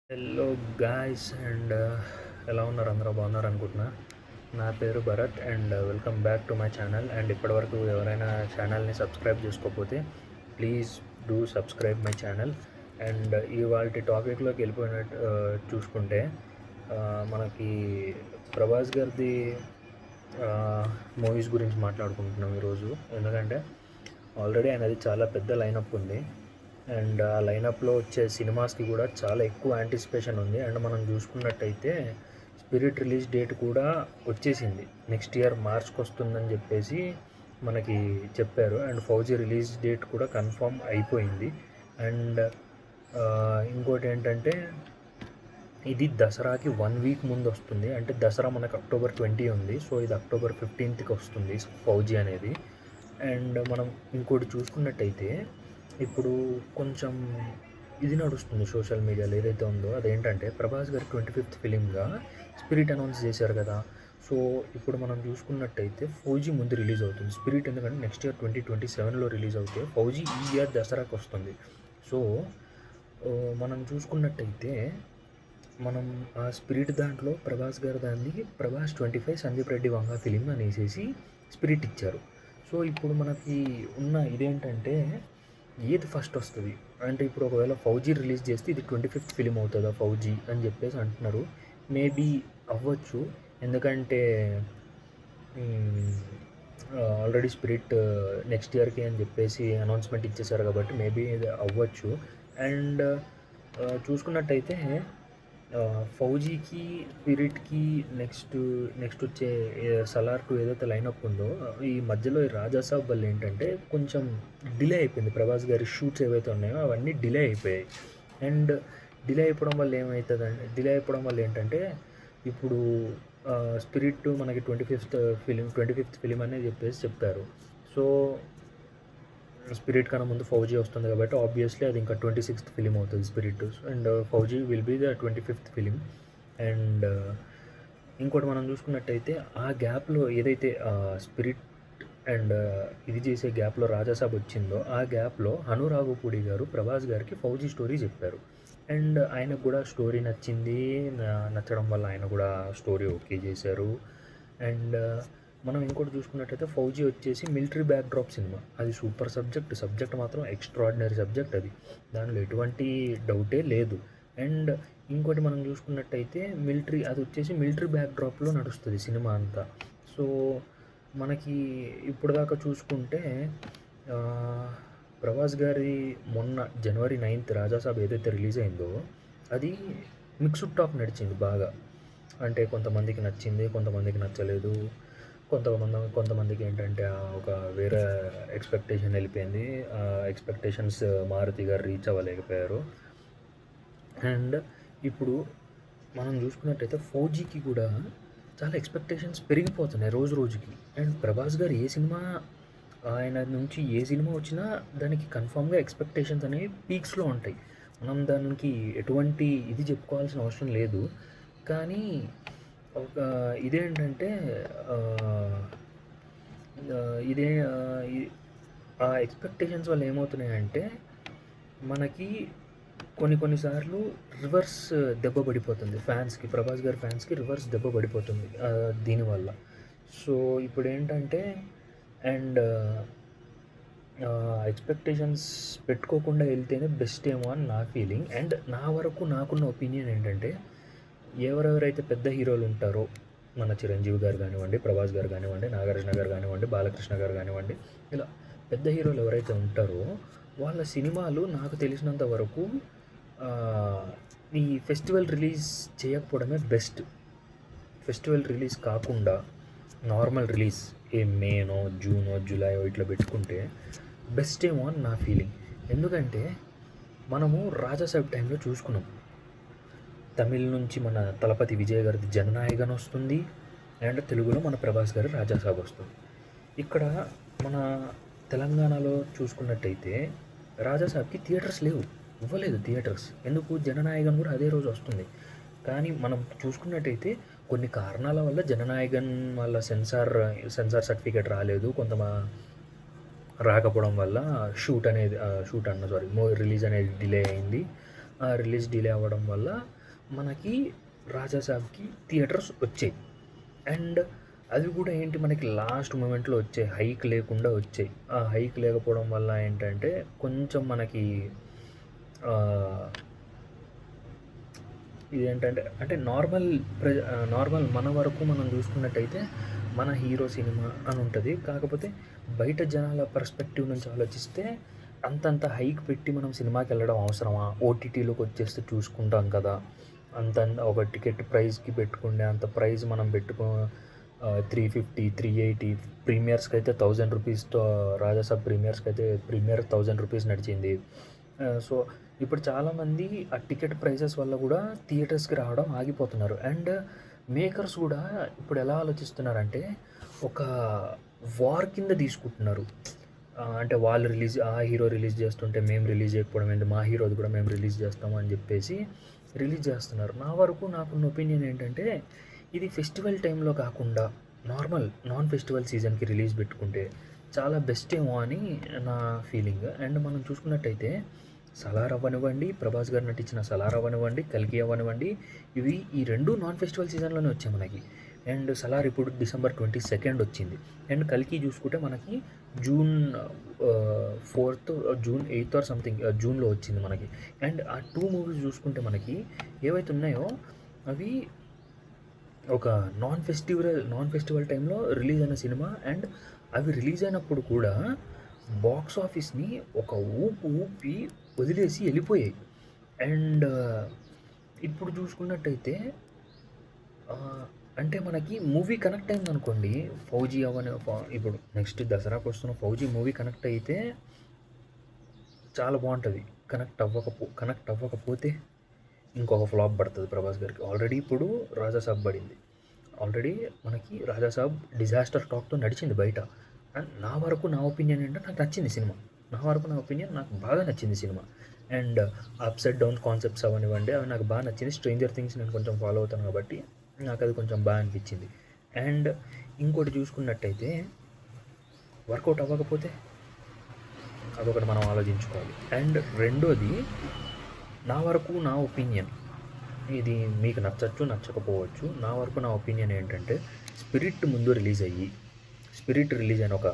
Hello guys and ఎలా ఉన్నారు? అందరూ బాగున్నారు అనుకుంటున్నా. నా పేరు Bharat and welcome back to my channel. And ఇప్పటివరకు ఎవరైనా ఛానల్ని సబ్స్క్రైబ్ చేసుకోకపోతే please do subscribe my channel. And ఇవాళ టాపిక్లోకి వెళ్ళిపోయినట్టు చూసుకుంటే మనకి ప్రభాస్ గారిది మూవీస్ గురించి మాట్లాడుకుంటున్నాం ఈరోజు. ఎందుకంటే ఆల్రెడీ ఆయనది చాలా పెద్ద లైనప్ ఉంది అండ్ ఆ లైనప్లో వచ్చే సినిమాస్కి కూడా చాలా ఎక్కువ యాంటిసిపేషన్ ఉంది. అండ్ మనం చూసుకున్నట్టయితే స్పిరిట్ రిలీజ్ డేట్ కూడా వచ్చేసింది, నెక్స్ట్ ఇయర్ మార్చ్కి వస్తుందని చెప్పేసి మనకి చెప్పారు. అండ్ ఫౌజీ రిలీజ్ డేట్ కూడా కన్ఫర్మ్ అయిపోయింది. అండ్ ఇంకోటి ఏంటంటే ఇది దసరాకి 1 వీక్ ముందు వస్తుంది. అంటే దసరా మనకు October 20 ఉంది, సో ఇది October 15కి వస్తుంది ఫౌజీ అనేది. అండ్ మనం ఇంకోటి చూసుకున్నట్టయితే ఇప్పుడు కొంచెం ఇది నడుస్తుంది సోషల్ మీడియాలో ఏదైతే ఉందో అదేంటంటే ప్రభాస్ గారి 25th ఫిలింగా స్పిరిట్ అనౌన్స్ చేశారు కదా. సో ఇప్పుడు మనం చూసుకున్నట్టయితే ఫౌజీ ముందు రిలీజ్ అవుతుంది. స్పిరిట్ ఎందుకంటే నెక్స్ట్ ఇయర్ 2027లో రిలీజ్ అవుతే ఫౌజీ ఈ ఇయర్ దసరాకి వస్తుంది. సో మనం చూసుకున్నట్టయితే మనం ఆ స్పిరిట్ దాంట్లో ప్రభాస్ గారి దాన్ని ప్రభాస్ 25 సందీప్ రెడ్డి వంగ ఫిలిం అనేసి స్పిరిట్ ఇచ్చారు. సో ఇప్పుడు మనకి ఉన్న ఇదేంటంటే ఏది ఫస్ట్ వస్తుంది అంటే ఇప్పుడు ఒకవేళ ఫౌజీ రిలీజ్ చేస్తే ఇది 25th ఫిలిం అవుతుందా ఫౌజీ అని చెప్పేసి అంటున్నారు. మేబీ అవ్వచ్చు, ఎందుకంటే ఆల్రెడీ స్పిరిట్ నెక్స్ట్ ఇయర్కి అని చెప్పేసి అనౌన్స్మెంట్ ఇచ్చేసారు కాబట్టి మేబీ ఇది అవ్వచ్చు. అండ్ చూసుకున్నట్టయితే ఫౌజీకి స్పిరిట్కి నెక్స్ట్ వచ్చే సలార్ 2 ఏదైతే లైనప్ ఉందో ఈ మధ్యలో ఈ రాజాసాబ్ వల్ల ఏంటంటే కొంచెం డిలే అయిపోయింది. ప్రభాస్ గారి షూట్స్ ఏవైతే ఉన్నాయో అవన్నీ డిలే అయిపోయాయి. అండ్ డిలే అయిపోవడం వల్ల ఏంటంటే ఇప్పుడు స్పిరిట్ మనకి 25th ఫిలిం అనేది చెప్పేసి చెప్పారు. సో స్పిరిట్ కన్నా ముందు ఫౌజీ వస్తుంది కాబట్టి ఆబ్వియస్లీ అది ఇంకా 26th ఫిలిం అవుతుంది Spirit. And Fauji will be the 25th film. And ఇంకోటి మనం చూసుకున్నట్టయితే ఆ గ్యాప్లో ఏదైతే స్పిరిట్ అండ్ ఇది చేసే గ్యాప్లో రాజాసాబ్ వచ్చిందో ఆ గ్యాప్లో హను రాఘుపూడి గారు ప్రభాస్ గారికి ఫౌజీ స్టోరీ చెప్పారు. అండ్ ఆయనకు కూడా స్టోరీ నచ్చింది. నచ్చడం వల్ల ఆయన కూడా స్టోరీ ఓకే చేశారు. అండ్ మనం ఇంకోటి చూసుకున్నట్టయితే ఫౌజీ వచ్చేసి మిలిటరీ బ్యాక్డ్రాప్ సినిమా, అది సూపర్ సబ్జెక్ట్ మాత్రం ఎక్స్ట్రాడినరీ సబ్జెక్ట్, అది దానిలో ఎటువంటి డౌటే లేదు. అండ్ ఇంకోటి మనం చూసుకున్నట్టయితే అది వచ్చేసి మిలిటరీ బ్యాక్డ్రాప్లో నడుస్తుంది సినిమా అంతా. సో మనకి ఇప్పుడు దాకా చూసుకుంటే ప్రభాస్ గారి మొన్న January 9th రాజాసాబ్ ఏదైతే రిలీజ్ అయిందో అది మిక్స్డ్ టాక్ నడిచింది బాగా. అంటే కొంతమందికి నచ్చింది, కొంతమందికి నచ్చలేదు. కొంతమందికి ఏంటంటే ఒక వేరే ఎక్స్పెక్టేషన్ వెళ్ళిపోయింది. ఎక్స్పెక్టేషన్స్ మారుతి గారు రీచ్ అవ్వలేకపోయారు. అండ్ ఇప్పుడు మనం చూసుకున్నట్టయితే ఫౌజీకి కూడా చాలా ఎక్స్పెక్టేషన్స్ పెరిగిపోతున్నాయి రోజు రోజుకి. అండ్ ప్రభాస్ గారు ఆయన నుంచి ఏ సినిమా వచ్చినా దానికి కన్ఫామ్గా ఎక్స్పెక్టేషన్స్ అనేవి పీక్స్లో ఉంటాయి. మనం దానికి ఎటువంటి ఇది చెప్పుకోవాల్సిన అవసరం లేదు. కానీ ఒక ఇదేంటంటే ఇదే ఆ ఎక్స్పెక్టేషన్స్ వల్ల ఏమవుతున్నాయంటే మనకి కొన్నిసార్లు రివర్స్ దెబ్బ పడిపోతుంది ఫ్యాన్స్కి, ప్రభాస్ గారి ఫ్యాన్స్కి రివర్స్ దెబ్బ పడిపోతుంది దీనివల్ల. సో ఇప్పుడు ఏంటంటే అండ్ ఎక్స్పెక్టేషన్స్ పెట్టుకోకుండా వెళ్తేనే బెస్ట్ ఏమో అని నా ఫీలింగ్. అండ్ నా వరకు నాకున్న ఒపీనియన్ ఏంటంటే ఎవరెవరైతే పెద్ద హీరోలు ఉంటారో మన చిరంజీవి గారు కానివ్వండి, ప్రభాస్ గారు కానివ్వండి, నాగార్జున గారు కానివ్వండి, బాలకృష్ణ గారు కానివ్వండి, ఇలా పెద్ద హీరోలు ఎవరైతే ఉంటారో వాళ్ళ సినిమాలు నాకు తెలిసినంత వరకు ఈ ఫెస్టివల్ రిలీజ్ చేయకపోవడమే బెస్ట్. ఫెస్టివల్ రిలీజ్ కాకుండా నార్మల్ రిలీజ్ మేనో జూనో జూలైయో ఇట్లా పెట్టుకుంటే బెస్ట్ ఏమో అని నా ఫీలింగ్. ఎందుకంటే మనము రాజాసాబ్ టైంలో చూసుకున్నాం, తమిళ్ నుంచి మన తలపతి విజయ్ గారిది జననాయకన్ వస్తుంది అండ్ తెలుగులో మన ప్రభాస్ గారి రాజాసాబ్ వస్తుంది. ఇక్కడ మన తెలంగాణలో చూసుకున్నట్టయితే రాజాసాబ్కి థియేటర్స్ లేవు, ఇవ్వలేదు థియేటర్స్. ఎందుకు? జననాయకన్ కూడా అదే రోజు వస్తుంది. కానీ మనం చూసుకున్నట్టయితే కొన్ని కారణాల వల్ల జననాయకన్ వల్ల సెన్సార్ సర్టిఫికేట్ రాలేదు, రాకపోవడం వల్ల రిలీజ్ అనేది డిలే అయింది. రిలీజ్ డిలే అవ్వడం వల్ల మనకి రాజాసాబ్కి థియేటర్స్ వచ్చాయి. అండ్ అవి కూడా ఏంటి మనకి లాస్ట్ మూమెంట్లో వచ్చాయి, హైక్ లేకుండా వచ్చాయి. ఆ హైక్ లేకపోవడం వల్ల ఏంటంటే కొంచెం మనకి ఇదేంటంటే అంటే నార్మల్ మన వరకు మనం చూసుకున్నట్టయితే మన హీరో సినిమా అని ఉంటుంది. కాకపోతే బయట జనాల పర్స్పెక్టివ్ నుంచి ఆలోచిస్తే అంతంత హైక్ పెట్టి మనం సినిమాకి వెళ్ళడం అవసరమా? ఓటీటీలోకి వచ్చేస్తే చూసుకుంటాం కదా, అంత ఒక టికెట్ ప్రైస్కి పెట్టుకుంటే అంత ప్రైస్ మనం పెట్టుకో 350 380 ప్రీమియర్స్కి అయితే 1000 రూపీస్తో రాజాసాబ్ ప్రీమియర్ 1000 రూపీస్ నడిచింది. సో ఇప్పుడు చాలామంది ఆ టికెట్ ప్రైసెస్ వల్ల కూడా థియేటర్స్కి రావడం ఆగిపోతున్నారు. అండ్ మేకర్స్ కూడా ఇప్పుడు ఎలా ఆలోచిస్తున్నారంటే ఒక వార్ కింద తీసుకుంటున్నారు. అంటే వాళ్ళు ఆ హీరో రిలీజ్ చేస్తుంటే మేము రిలీజ్ చేయకపోవడం ఏంటి, మా హీరోది కూడా మేము రిలీజ్ చేస్తాము అని చెప్పేసి రిలీజ్ చేస్తున్నారు. నాకున్న ఒపీనియన్ ఏంటంటే ఇది ఫెస్టివల్ టైంలో కాకుండా నాన్ ఫెస్టివల్ సీజన్కి రిలీజ్ పెట్టుకుంటే చాలా బెస్ట్ ఏమో అని నా ఫీలింగ్. అండ్ మనం చూసుకున్నట్టయితే సలార్ అవ్వనివ్వండి, ప్రభాస్ గారు నటించిన సలార్ అవ్వనివ్వండి, కల్కి అవ్వనివ్వండి, ఈ రెండు నాన్ ఫెస్టివల్ సీజన్లోనే వచ్చాయి మనకి. అండ్ సలార్ ఇప్పుడు December 22 వచ్చింది. అండ్ కల్కి చూసుకుంటే మనకి June 4th June 8th or something జూన్లో వచ్చింది మనకి. అండ్ ఆ 2 మూవీస్ చూసుకుంటే మనకి ఏవైతే ఉన్నాయో అవి ఒక నాన్ ఫెస్టివల్ టైంలో రిలీజ్ అయిన సినిమా. అండ్ అవి రిలీజ్ అయినప్పుడు కూడా బాక్స్ ఆఫీస్ని ఒక ఊపి వదిలేసి వెళ్ళిపోయాయి. అండ్ ఇప్పుడు చూసుకున్నట్టయితే అంటే మనకి మూవీ కనెక్ట్ అయిందనుకోండి, ఫౌజీ ఇప్పుడు నెక్స్ట్ దసరాకు వస్తున్న ఫౌజీ మూవీ కనెక్ట్ అయితే చాలా బాగుంటుంది. కనెక్ట్ అవ్వకపోతే ఇంకొక ఫ్లాప్ పడుతుంది ప్రభాస్ గారికి. ఆల్రెడీ ఇప్పుడు రాజాసాబ్ పడింది. ఆల్రెడీ మనకి రాజాసాబ్ డిజాస్టర్ టాక్తో నడిచింది బయట. అండ్ నా ఒపీనియన్ ఏంటంటే నాకు నచ్చింది సినిమా. నాకు బాగా నచ్చింది cinema. And ups and downs concepts అవనివ్వండి, అవి నాకు బాగా నచ్చింది. స్ట్రేంజర్ థింగ్స్ నేను కొంచెం ఫాలో అవుతాను కాబట్టి నాకు అది కొంచెం బాగా అనిపించింది. అండ్ ఇంకోటి చూసుకున్నట్టయితే వర్కౌట్ అవ్వకపోతే అదొకటి మనం ఆలోచించుకోవాలి. అండ్ రెండోది నా ఒపీనియన్, ఇది మీకు నచ్చకపోవచ్చు. నా ఒపీనియన్ ఏంటంటే స్పిరిట్ రిలీజ్ అయిన ఒక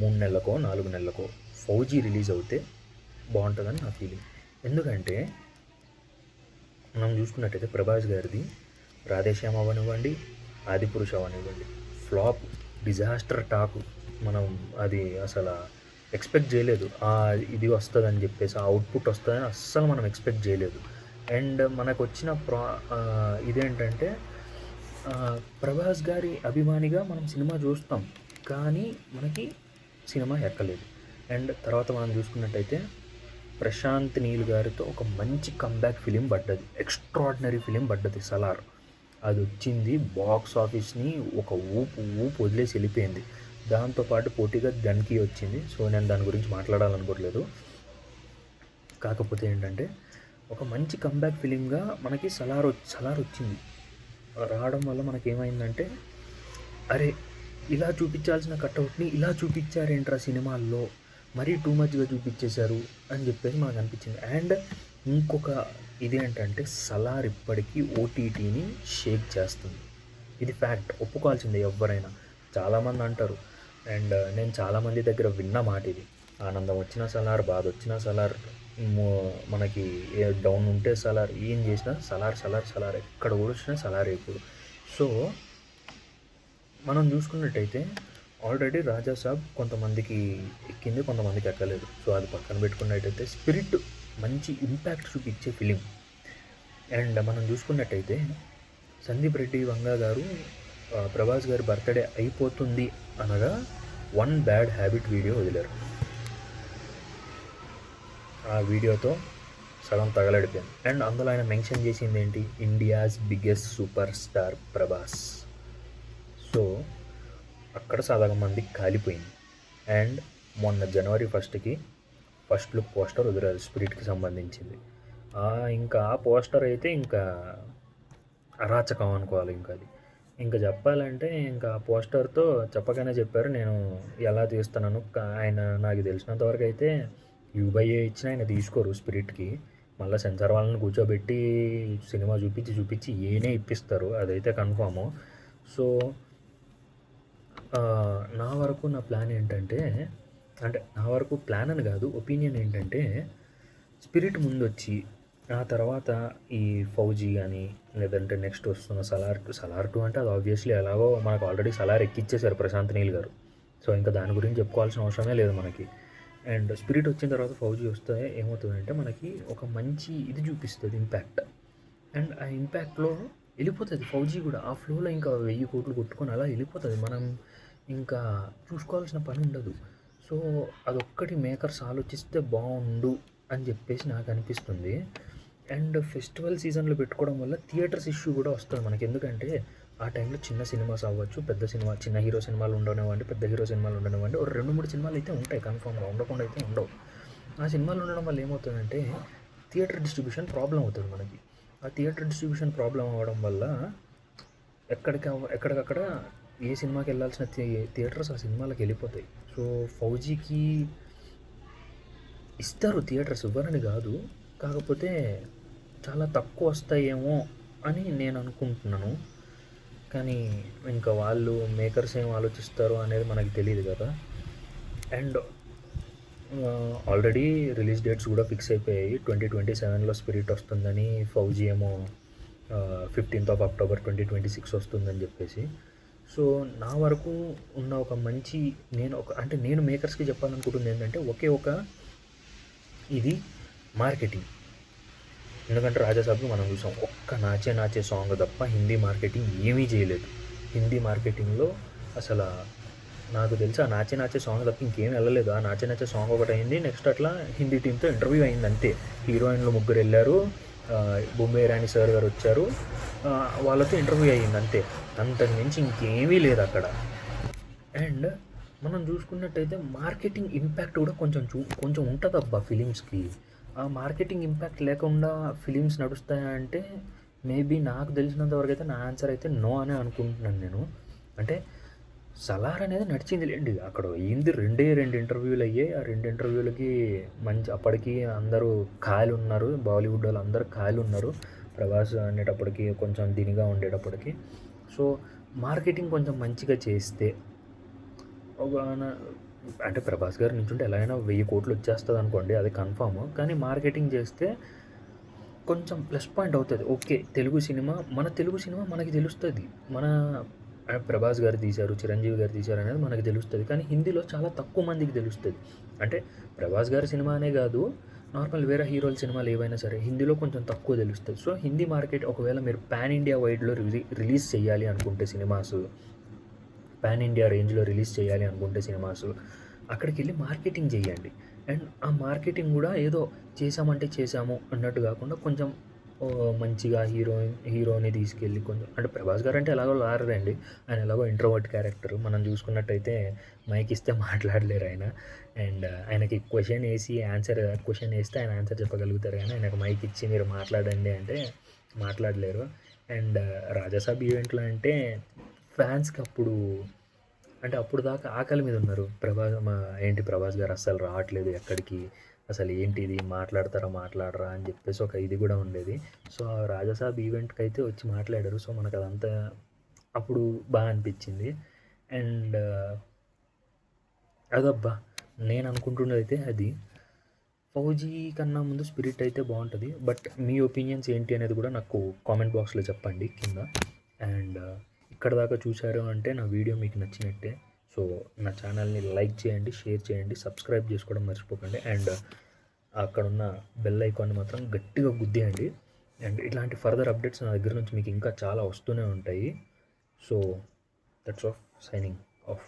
3 నెలలకో 4 నెలలకో ఫౌజీ రిలీజ్ అవుతే బాగుంటుందని నా ఫీలింగ్. ఎందుకంటే మనం చూసుకున్నట్టయితే ప్రభాస్ గారిది రాధేశ్యామ్ అవ్వనివ్వండి, ఆదిపురుష్ అవ్వనివ్వండి, ఫ్లాప్ డిజాస్టర్ టాక్. మనం అది అసలు ఎక్స్పెక్ట్ చేయలేదు. ఇది వస్తుందని చెప్పేసి, ఆ అవుట్పుట్ వస్తుందని అస్సలు మనం ఎక్స్పెక్ట్ చేయలేదు. అండ్ మనకు వచ్చిన ఇదేంటంటే ప్రభాస్ గారి అభిమానిగా మనం సినిమా చూస్తాం, కానీ మనకి సినిమా ఎక్కలేదు. అండ్ తర్వాత మనం చూసుకున్నట్టయితే ప్రశాంత్ నీల్ గారితో ఒక మంచి కంబ్యాక్ ఫిలిం పడ్డది, ఎక్స్ట్రాడినరీ ఫిలిం పడ్డది సలార్. అది వచ్చింది బాక్స్ ఆఫీస్ని ఒక ఊపు వదిలేసి వెళ్ళిపోయింది. దాంతోపాటు పోటీగా దన్కి వచ్చింది. సో నేను దాని గురించి మాట్లాడాలనుకోవట్లేదు. కాకపోతే ఏంటంటే ఒక మంచి కంబ్యాక్ ఫిలింగా మనకి సలార్ వచ్చింది. రావడం వల్ల మనకేమైందంటే అరే ఇలా చూపించాల్సిన కట్అవుట్ని ఇలా చూపించారేంట్రా సినిమాల్లో, మరీ టూ మచ్గా చూపించేశారు అని చెప్పేసి మనకు అనిపించింది. అండ్ ఇంకొక ఇదేంటంటే సలార్ ఇప్పటికీ ఓటీటీని షేక్ చేస్తుంది. ఇది ఫ్యాక్ట్, ఒప్పుకోవాల్సిందే ఎవ్వరైనా. చాలామంది అంటారు, అండ్ నేను చాలామంది దగ్గర విన్న మాట ఇది, ఆనందం వచ్చిన సలార్, బాధ వచ్చిన సలార్, మనకి డౌన్ ఉంటే సలార్, ఏం చేసినా సలార్ ఎక్కడ కూడా వచ్చినా సలార్ ఇప్పుడు. సో మనం చూసుకున్నట్టయితే ఆల్రెడీ రాజాసాబ్ కొంతమందికి ఎక్కింది, కొంతమందికి ఎక్కలేదు. సో అది పక్కన పెట్టుకున్నట్టయితే స్పిరిట్ మంచి ఇంపాక్ట్ చూపించే ఫిలిం. అండ్ మనం చూసుకున్నట్టయితే సందీప్ రెడ్డి వంగా గారు ప్రభాస్ గారి బర్త్డే అయిపోతుంది అనగా 1 బ్యాడ్ హ్యాబిట్ వీడియో వదిలారు. ఆ వీడియోతో సగం తగలడిపోయింది. అండ్ అందులో ఆయన మెన్షన్ చేసింది ఏంటి, India's biggest super star Prabhas. So అక్కడ సగం మందికి కాలిపోయింది. అండ్ మొన్న January 1st first look poster వదిలారు స్పిరిట్కి సంబంధించింది. ఇంకా ఆ పోస్టర్ అయితే ఇంకా అరాచకం అనుకోవాలి. ఇంకా చెప్పాలంటే ఇంకా ఆ పోస్టర్తో చెప్పగానే చెప్పారు నేను ఎలా తీస్తున్నాను. ఆయన నాకు తెలిసినంతవరకు అయితే UBA ఇచ్చినా ఆయన తీసుకోరు స్పిరిట్కి. మళ్ళీ సెన్సార్ వాళ్ళని కూర్చోబెట్టి సినిమా చూపించి ఏనే ఇప్పిస్తారు, అదైతే కన్ఫాము. సో నా వరకు నా ప్లాన్ ఏంటంటే, అంటే నా వరకు ప్లాన్ అని కాదు, ఒపీనియన్ ఏంటంటే, స్పిరిట్ ముందొచ్చి ఆ తర్వాత ఈ ఫౌజీ కానీ లేదంటే నెక్స్ట్ వస్తున్న సలార్ 2 అంటే అది ఆబ్వియస్లీ ఎలాగో మనకు ఆల్రెడీ సలార్ ఎక్కిచ్చేశారు ప్రశాంత్ నీల్ గారు. సో ఇంకా దాని గురించి చెప్పుకోవాల్సిన అవసరమే లేదు మనకి. అండ్ స్పిరిట్ వచ్చిన తర్వాత ఫౌజీ వస్తే ఏమవుతుందంటే మనకి ఒక మంచి ఇది చూపిస్తుంది ఇంపాక్ట్. అండ్ ఆ ఇంపాక్ట్లో వెళ్ళిపోతుంది ఫౌజీ కూడా, ఆ ఫ్లోలో ఇంకా 1000 కోట్లు కొట్టుకొని అలా వెళ్ళిపోతుంది. మనం ఇంకా చూసుకోవాల్సిన పని ఉండదు. సో అదొక్కటి మేకర్స్ ఆలోచిస్తే బాగుండు అని చెప్పేసి నాకు అనిపిస్తుంది. అండ్ ఫెస్టివల్ సీజన్లో పెట్టుకోవడం వల్ల థియేటర్స్ ఇష్యూ కూడా వస్తుంది మనకి. ఎందుకంటే ఆ టైంలో చిన్న సినిమాస్ అవ్వచ్చు, పెద్ద సినిమా, చిన్న హీరో సినిమాలు ఉండనివ్వండి, పెద్ద హీరో సినిమాలు ఉండనివ్వండి, ఒక 2-3 సినిమాలు అయితే ఉంటాయి కన్ఫామ్గా, ఉండకుండా అయితే ఉండవు. ఆ సినిమాలు ఉండడం వల్ల ఏమవుతుందంటే థియేటర్ డిస్ట్రిబ్యూషన్ ప్రాబ్లం అవుతుంది మనకి. ఆ థియేటర్ డిస్ట్రిబ్యూషన్ ప్రాబ్లం అవ్వడం వల్ల ఎక్కడికక్కడ ఏ సినిమాకి వెళ్ళాల్సిన థియేటర్స్ ఆ సినిమాలకు వెళ్ళిపోతాయి. సో ఫౌజీకి ఇస్తారు థియేటర్స్, ఇవ్వరని కాదు, కాకపోతే చాలా తక్కువ వస్తాయేమో అని నేను అనుకుంటున్నాను. కానీ ఇంకా వాళ్ళు మేకర్స్ ఏం ఆలోచిస్తారో అనేది మనకు తెలియదు కదా. అండ్ ఆల్రెడీ రిలీజ్ డేట్స్ కూడా ఫిక్స్ అయిపోయాయి. 2027లో స్పిరిట్ వస్తుందని, ఫౌజీ ఏమో 15th of October 2026 వస్తుందని చెప్పేసి. సో నా వరకు ఉన్న ఒక మంచి నేను మేకర్స్కి చెప్పాలనుకుంటుంది ఏంటంటే ఒకే ఒక ఇది మార్కెటింగ్. ఎందుకంటే రాజాసాబ్కి మనం చూసాం, ఒక్క నాచే సాంగ్ తప్ప హిందీ మార్కెటింగ్ ఏమీ చేయలేదు. హిందీ మార్కెటింగ్లో అసలు నాకు తెలిసి ఆ నాచే సాంగ్ తప్ప ఇంకేం వెళ్ళలేదు. ఆ నాచే సాంగ్ ఒకటి అయింది, నెక్స్ట్ అట్లా హిందీ టీంతో ఇంటర్వ్యూ అయింది అంతే. హీరోయిన్లు 3 వెళ్ళారు, బొంబే ఇరానీ సార్ గారు వచ్చారు, వాళ్ళతో ఇంటర్వ్యూ అయ్యింది అంతే. అంతకు మించి ఇంకేమీ లేదు అక్కడ. అండ్ మనం చూసుకున్నట్టయితే మార్కెటింగ్ ఇంపాక్ట్ కూడా కొంచెం ఉంటుంది అబ్బా ఫిలిమ్స్కి. ఆ మార్కెటింగ్ ఇంపాక్ట్ లేకుండా ఫిలిమ్స్ నడుస్తాయా అంటే మేబీ నాకు తెలిసినంతవరకు అయితే నా ఆన్సర్ అయితే నో అనే అనుకుంటున్నాను నేను. అంటే సలార్ అనేది నడిచింది లేండి, అక్కడ అయింది 2 ఇంటర్వ్యూలు అయ్యాయి. ఆ 2 ఇంటర్వ్యూలకి మంచి, అప్పటికి అందరూ ఖాళీ ఉన్నారు, బాలీవుడ్ వాళ్ళు అందరూ ఖాళీ ఉన్నారు, ప్రభాస్ అనేటప్పటికి కొంచెం దీనిగా ఉండేటప్పటికి. సో మార్కెటింగ్ కొంచెం మంచిగా చేస్తే అంటే ప్రభాస్ గారు నుంచుంటే ఎలాగైనా 1000 కోట్లు వచ్చేస్తుంది అనుకోండి, అది కన్ఫామ్. కానీ మార్కెటింగ్ చేస్తే కొంచెం ప్లస్ పాయింట్ అవుతుంది. ఓకే, మన తెలుగు సినిమా మనకి తెలుస్తుంది, మన ప్రభాస్ గారు తీశారు, చిరంజీవి గారు తీశారు అనేది మనకి తెలుస్తుంది. కానీ హిందీలో చాలా తక్కువ మందికి తెలుస్తుంది. అంటే ప్రభాస్ గారి సినిమా అనే కాదు, నార్మల్ వేరే హీరోల సినిమాలు ఏవైనా సరే హిందీలో కొంచెం తక్కువ తెలుస్తుంది. సో హిందీ మార్కెట్ ఒకవేళ మీరు పాన్ ఇండియా వైడ్లో రిలీజ్ చేయాలి అనుకుంటే సినిమాస్, పాన్ ఇండియా రేంజ్లో రిలీజ్ చేయాలి అనుకుంటే సినిమాస్, అక్కడికి వెళ్ళి మార్కెటింగ్ చేయండి. అండ్ ఆ మార్కెటింగ్ కూడా ఏదో చేసామంటే చేసాము అన్నట్టు కాకుండా కొంచెం మంచిగా హీరోని తీసుకెళ్ళి కొంచెం, అంటే ప్రభాస్ గారు అంటే ఎలాగో లారండి, ఆయన ఎలాగో ఇంట్రోవర్ట్ క్యారెక్టర్. మనం చూసుకున్నట్టయితే మైక్ ఇస్తే మాట్లాడలేరు ఆయన. అండ్ ఆయనకి క్వశ్చన్ వేస్తే ఆయన ఆన్సర్ చెప్పగలుగుతారు, కానీ ఆయనకు మైక్ ఇచ్చి మీరు మాట్లాడండి అంటే మాట్లాడలేరు. అండ్ రాజాసాబ్ ఈవెంట్లో అంటే ఫ్యాన్స్కి అప్పుడు దాకా ఆకలి మీద ఉన్నారు. ప్రభాస్ గారు అస్సలు రావట్లేదు ఎక్కడికి, అసలు ఏంటిది, మాట్లాడరా అని చెప్పేసి ఒక ఇది కూడా ఉండేది. సో రాజాసాబ్ ఈవెంట్కి అయితే వచ్చి మాట్లాడారు. సో మనకు అదంతా అప్పుడు బాగా అనిపించింది. అండ్ అదబ్బా నేను అనుకుంటున్నది అయితే అది. ఫౌజీ కన్నా ముందు స్పిరిట్ అయితే బాగుంటుంది. బట్ మీ ఒపీనియన్స్ ఏంటి అనేది కూడా నాకు కామెంట్ బాక్స్లో చెప్పండి కింద. అండ్ ఇక్కడ దాకా చూశారు అంటే నా వీడియో మీకు నచ్చినట్టే. సో నా ఛానల్ని లైక్ చేయండి, షేర్ చేయండి, సబ్స్క్రైబ్ చేసుకోవడం మర్చిపోకండి. అండ్ అక్కడున్న బెల్ ఐకాన్ని మాత్రం గట్టిగా గుద్దేయండి. అండ్ ఇట్లాంటి ఫర్దర్ అప్డేట్స్ నా దగ్గర నుంచి మీకు ఇంకా చాలా వస్తూనే ఉంటాయి. So that's of, signing off.